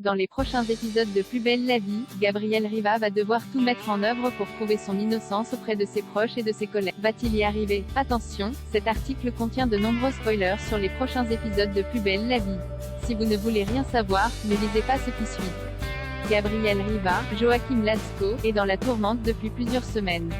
Dans les prochains épisodes de Plus belle la vie, Gabriel Riva va devoir tout mettre en œuvre pour prouver son innocence auprès de ses proches et de ses collègues. Va-t-il y arriver? Attention, cet article contient de nombreux spoilers sur les prochains épisodes de Plus belle la vie. Si vous ne voulez rien savoir, ne lisez pas ce qui suit. Gabriel Riva, Joachim Lasco, est dans la tourmente depuis plusieurs semaines.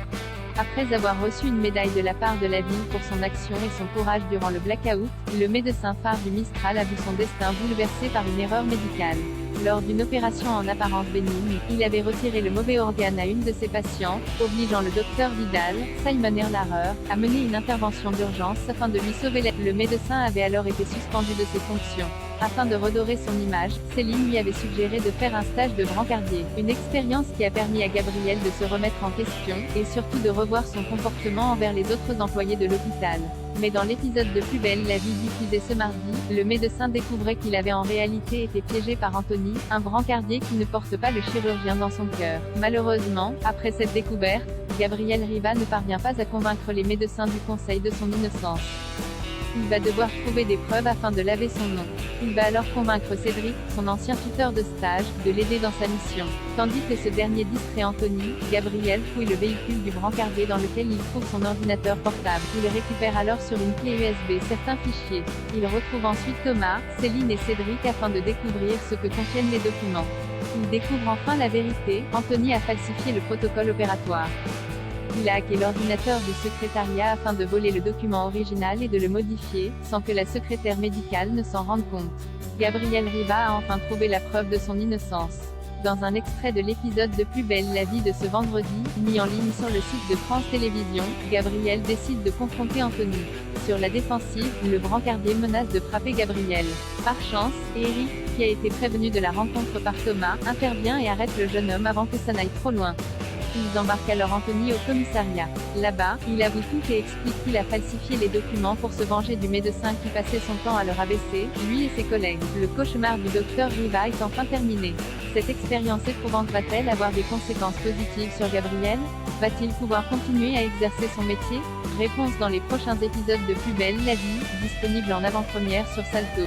Après avoir reçu une médaille de la part de la ville pour son action et son courage durant le blackout, le médecin phare du Mistral a vu son destin bouleversé par une erreur médicale. Lors d'une opération en apparence bénigne, il avait retiré le mauvais organe à une de ses patientes, obligeant le docteur Vidal, Simon Erlarer, à mener une intervention d'urgence afin de lui sauver la vie. Le médecin avait alors été suspendu de ses fonctions. Afin de redorer son image, Céline lui avait suggéré de faire un stage de brancardier, une expérience qui a permis à Gabriel de se remettre en question, et surtout de revoir son comportement envers les autres employés de l'hôpital. Mais dans l'épisode de Plus belle la vie diffusé ce mardi, le médecin découvrait qu'il avait en réalité été piégé par Anthony, un brancardier qui ne porte pas le chirurgien dans son cœur. Malheureusement, après cette découverte, Gabriel Riva ne parvient pas à convaincre les médecins du conseil de son innocence. Il va devoir trouver des preuves afin de laver son nom. Il va alors convaincre Cédric, son ancien tuteur de stage, de l'aider dans sa mission. Tandis que ce dernier distrait Anthony, Gabriel fouille le véhicule du brancardier dans lequel il trouve son ordinateur portable. Il récupère alors sur une clé USB certains fichiers. Il retrouve ensuite Thomas, Céline et Cédric afin de découvrir ce que contiennent les documents. Il découvre enfin la vérité, Anthony a falsifié le protocole opératoire. Il a hacké l'ordinateur du secrétariat afin de voler le document original et de le modifier, sans que la secrétaire médicale ne s'en rende compte. Gabriel Riva a enfin trouvé la preuve de son innocence. Dans un extrait de l'épisode de Plus belle la vie de ce vendredi, mis en ligne sur le site de France Télévisions, Gabriel décide de confronter Anthony. Sur la défensive, le brancardier menace de frapper Gabriel. Par chance, Eric, qui a été prévenu de la rencontre par Thomas, intervient et arrête le jeune homme avant que ça n'aille trop loin. Ils embarquent alors Anthony au commissariat. Là-bas, il avoue tout et explique qu'il a falsifié les documents pour se venger du médecin qui passait son temps à le rabaisser, lui et ses collègues. Le cauchemar du docteur Riva est enfin terminé. Cette expérience éprouvante va-t-elle avoir des conséquences positives sur Gabriel? Va-t-il pouvoir continuer à exercer son métier? Réponse dans les prochains épisodes de Plus belle la vie, disponible en avant-première sur Salto.